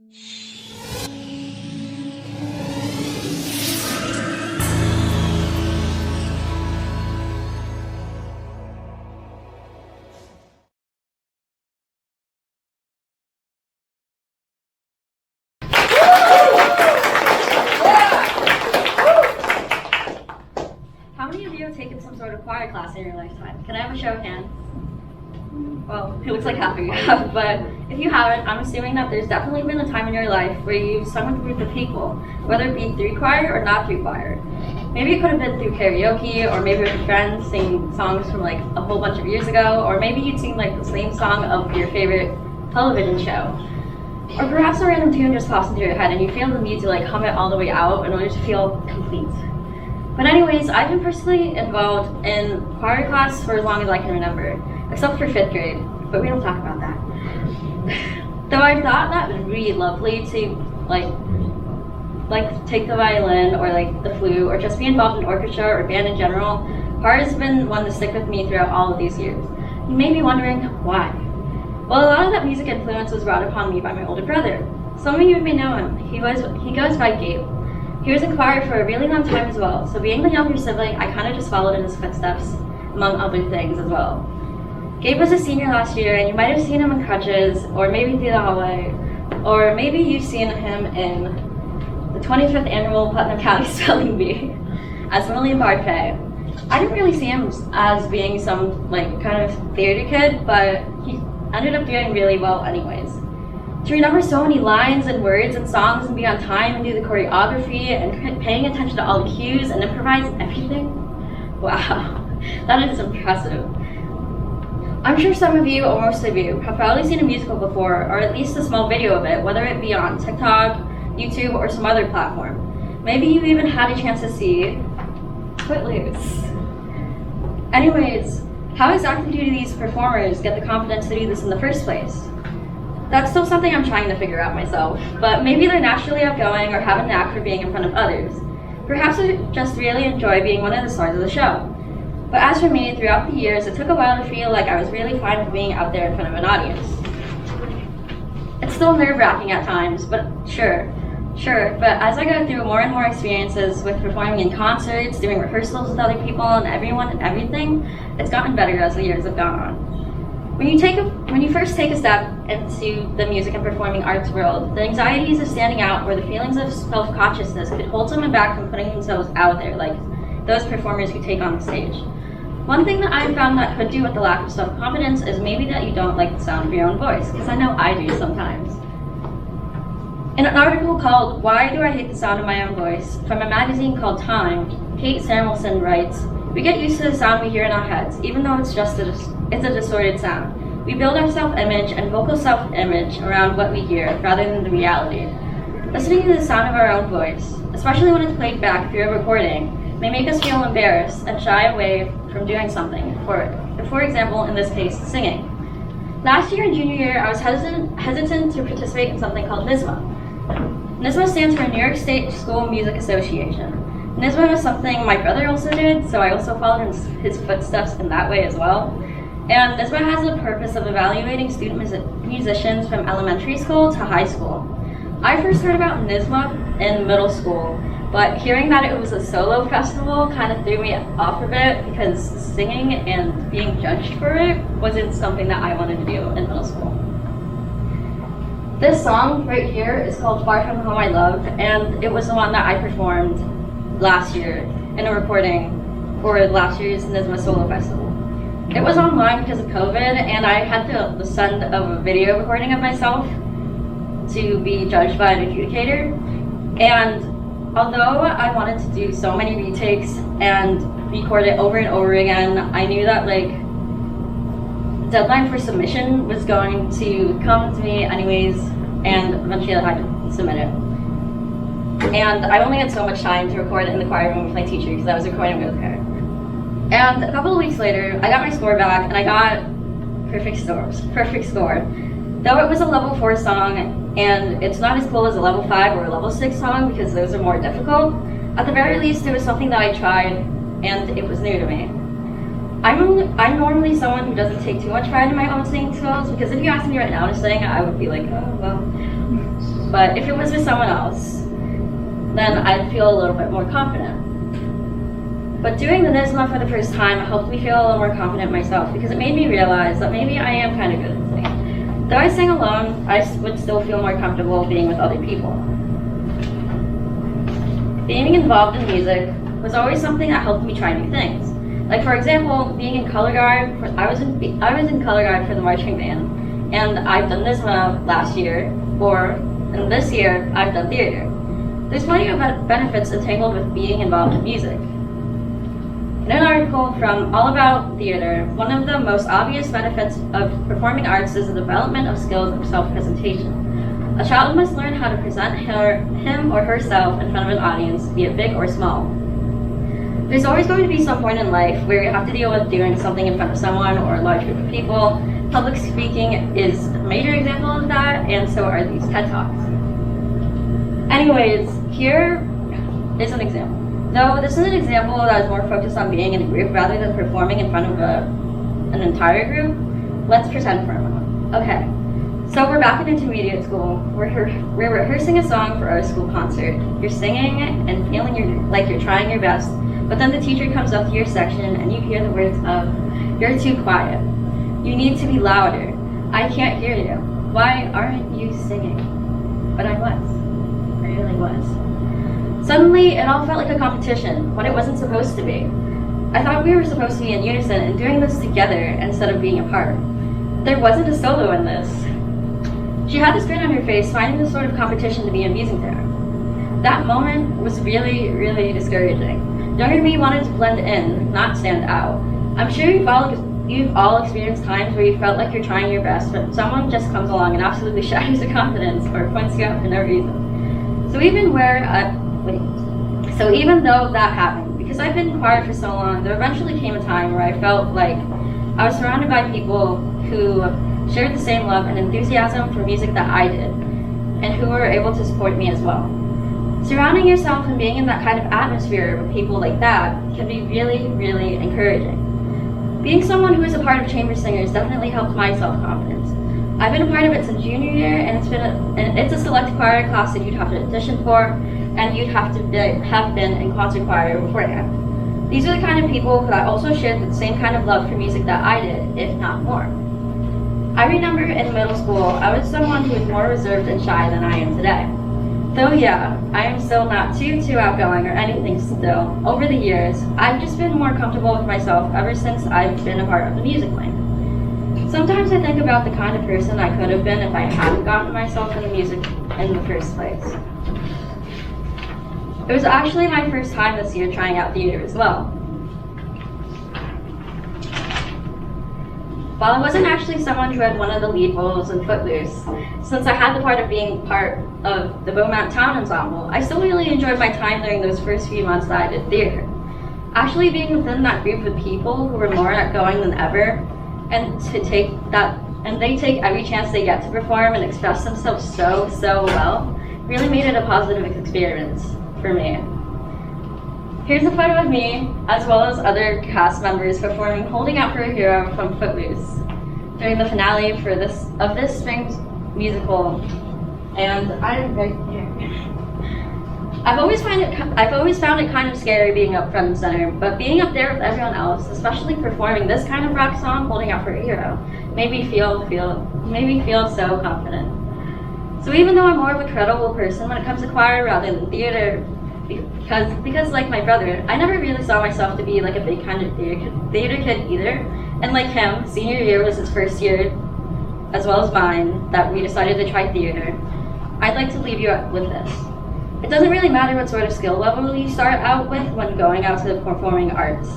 How many of you have taken some sort of choir class in your lifetime? Can I have a show of hands? Well, it looks like half of you have, but if you haven't, I'm assuming that there's definitely been a time in your life where you've sung with a group of people, whether it be through choir or not through choir. Maybe it could have been through karaoke, or maybe with friends singing songs from like a whole bunch of years ago, or maybe you'd sing like the same song of your favorite television show. Or perhaps a random tune just pops into your head and you feel the need to like hum it all the way out in order to feel complete. But anyways, I've been personally involved in choir class for as long as I can remember, except for 5th grade, but we don't talk about that. Though I thought that would be really lovely to like take the violin or like the flute or just be involved in orchestra or band in general, choir has been one to stick with me throughout all of these years. You may be wondering why. Well, a lot of that music influence was brought upon me by my older brother. Some of you may know him. He goes by Gabe. He was in choir for a really long time as well, so being the younger sibling, I kind of just followed in his footsteps, among other things as well. Gabe was a senior last year, and you might have seen him in crutches, or maybe through the hallway, or maybe you've seen him in the 25th annual Putnam County Spelling Bee as William Barclay. I didn't really see him as being some like kind of theater kid, but he ended up doing really well anyways. To remember so many lines and words and songs and be on time and do the choreography and paying attention to all the cues and improvise everything? Wow, that is impressive. I'm sure some of you, or most of you, have probably seen a musical before, or at least a small video of it, whether it be on TikTok, YouTube, or some other platform. Maybe you even had a chance to see Footloose. Anyways, how exactly do these performers get the confidence to do this in the first place? That's still something I'm trying to figure out myself, but maybe they're naturally outgoing or have a knack for being in front of others. Perhaps they just really enjoy being one of the stars of the show. But as for me, throughout the years, it took a while to feel like I was really fine with being out there in front of an audience. It's still nerve-wracking at times, but sure, but as I go through more and more experiences with performing in concerts, doing rehearsals with other people and everyone and everything, it's gotten better as the years have gone on. When you first take a step into the music and performing arts world, the anxieties of standing out or the feelings of self-consciousness could hold someone back from putting themselves out there, like those performers who take on the stage. One thing that I've found that could do with the lack of self-confidence is maybe that you don't like the sound of your own voice, because I know I do sometimes. In an article called "Why Do I Hate the Sound of My Own Voice?" from a magazine called Time, Kate Samuelson writes, "We get used to the sound we hear in our heads, even though it's a distorted sound. We build our self-image and vocal self-image around what we hear, rather than the reality. Listening to the sound of our own voice, especially when it's played back through a recording, may make us feel embarrassed and shy away from doing something, for example, in this case, singing. Last year in junior year, I was hesitant to participate in something called NYSSMA. NYSSMA stands for New York State School Music Association. NYSSMA was something my brother also did, so I also followed in his footsteps in that way as well. And NYSSMA has the purpose of evaluating student musicians from elementary school to high school. I first heard about NYSSMA in middle school, but hearing that it was a solo festival kind of threw me off a bit because singing and being judged for it wasn't something that I wanted to do in middle school. This song right here is called Far From Home I Love, and it was the one that I performed last year in a recording for last year's NYSSMA Solo Festival. It was online because of COVID, and I had to send a video recording of myself to be judged by an adjudicator. And although I wanted to do so many retakes and record it over and over again, I knew that like the deadline for submission was going to come to me anyways, and eventually I had to submit it. And I only had so much time to record in the choir room with my teacher because I was recording with her. And a couple of weeks later, I got my score back and I got perfect score. Though it was a level 4 song, and it's not as cool as a level 5 or a level 6 song because those are more difficult, at the very least it was something that I tried and it was new to me. I'm normally someone who doesn't take too much pride in my own singing skills, because if you asked me right now to sing, I would be like, oh well. but if it was with someone else, then I'd feel a little bit more confident. But doing the NISMA for the first time helped me feel a little more confident myself because it made me realize that maybe I am kind of good at singing. Though I sing alone, I would still feel more comfortable being with other people. Being involved in music was always something that helped me try new things. Like for example, being in color guard, I was in color guard for the marching band, and I've done NISMA last year, and this year I've done theater. There's plenty of benefits entangled with being involved in music. In an article from All About Theater, one of the most obvious benefits of performing arts is the development of skills of self-presentation. A child must learn how to present him or herself in front of an audience, be it big or small. There's always going to be some point in life where you have to deal with doing something in front of someone or a large group of people. Public speaking is a major example of that, and so are these TED Talks. Anyways, here is an example. Though this is an example that is more focused on being in a group rather than performing in front of an entire group, let's pretend for a moment. Okay, so we're back in intermediate school. We're rehearsing a song for our school concert. You're singing and feeling like you're trying your best, but then the teacher comes up to your section and you hear the words of, "You're too quiet. You need to be louder. I can't hear you. Why aren't you singing?" But I was. I really was. Suddenly, it all felt like a competition, when it wasn't supposed to be. I thought we were supposed to be in unison and doing this together instead of being apart. There wasn't a solo in this. She had this grin on her face, finding this sort of competition to be amusing to her. That moment was really, really discouraging. Younger me wanted to blend in, not stand out. I'm sure you've all experienced times where you felt like you're trying your best, but someone just comes along and absolutely shatters your confidence or points you out for no reason. So even though that happened, because I've been quiet for so long, there eventually came a time where I felt like I was surrounded by people who shared the same love and enthusiasm for music that I did, and who were able to support me as well. Surrounding yourself and being in that kind of atmosphere with people like that can be really, really encouraging. Being someone who is a part of Chamber Singers definitely helped my self-confidence. I've been a part of it since junior year, and it's a select choir class that you'd have to audition for, and you'd have to have been in concert choir beforehand. These are the kind of people that also shared the same kind of love for music that I did, if not more. I remember in middle school, I was someone who was more reserved and shy than I am today. Though yeah, I am still not too outgoing or anything still. Over the years, I've just been more comfortable with myself ever since I've been a part of the music wing. Sometimes I think about the kind of person I could have been if I hadn't gotten myself into music in the first place. It was actually my first time this year trying out theater as well. While I wasn't actually someone who had one of the lead roles in Footloose, since I had the part of being part of the Beaumont Town Ensemble, I still really enjoyed my time during those first few months that I did theater. Actually being within that group of people who were more outgoing than ever, and they take every chance they get to perform and express themselves so well, really made it a positive experience for me. Here's a photo of me, as well as other cast members performing Holding Out for a Hero from Footloose during the finale of this spring's musical, and I'm right here. I've always found it kind of scary being up front and center, but being up there with everyone else, especially performing this kind of rock song, Holding Out for a Hero, made me feel so confident. So even though I'm more of a credible person when it comes to choir rather than theater, because like my brother, I never really saw myself to be like a big kind of theater kid either, and like him, senior year was his first year, as well as mine, that we decided to try theater. I'd like to leave you with this. It doesn't really matter what sort of skill level you start out with when going out to the performing arts.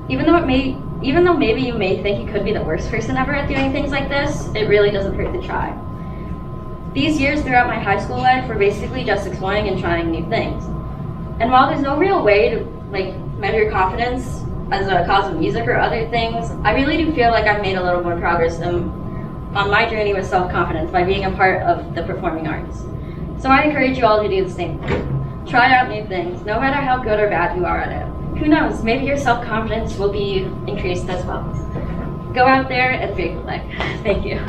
Even though maybe you may think you could be the worst person ever at doing things like this, it really doesn't hurt to try. These years throughout my high school life were basically just exploring and trying new things. And while there's no real way to measure confidence as a cause of music or other things, I really do feel like I've made a little more progress on my journey with self-confidence by being a part of the performing arts. So I encourage you all to do the same thing. Try out new things, no matter how good or bad you are at it. Who knows, maybe your self-confidence will be increased as well. Go out there and be like. Thank you.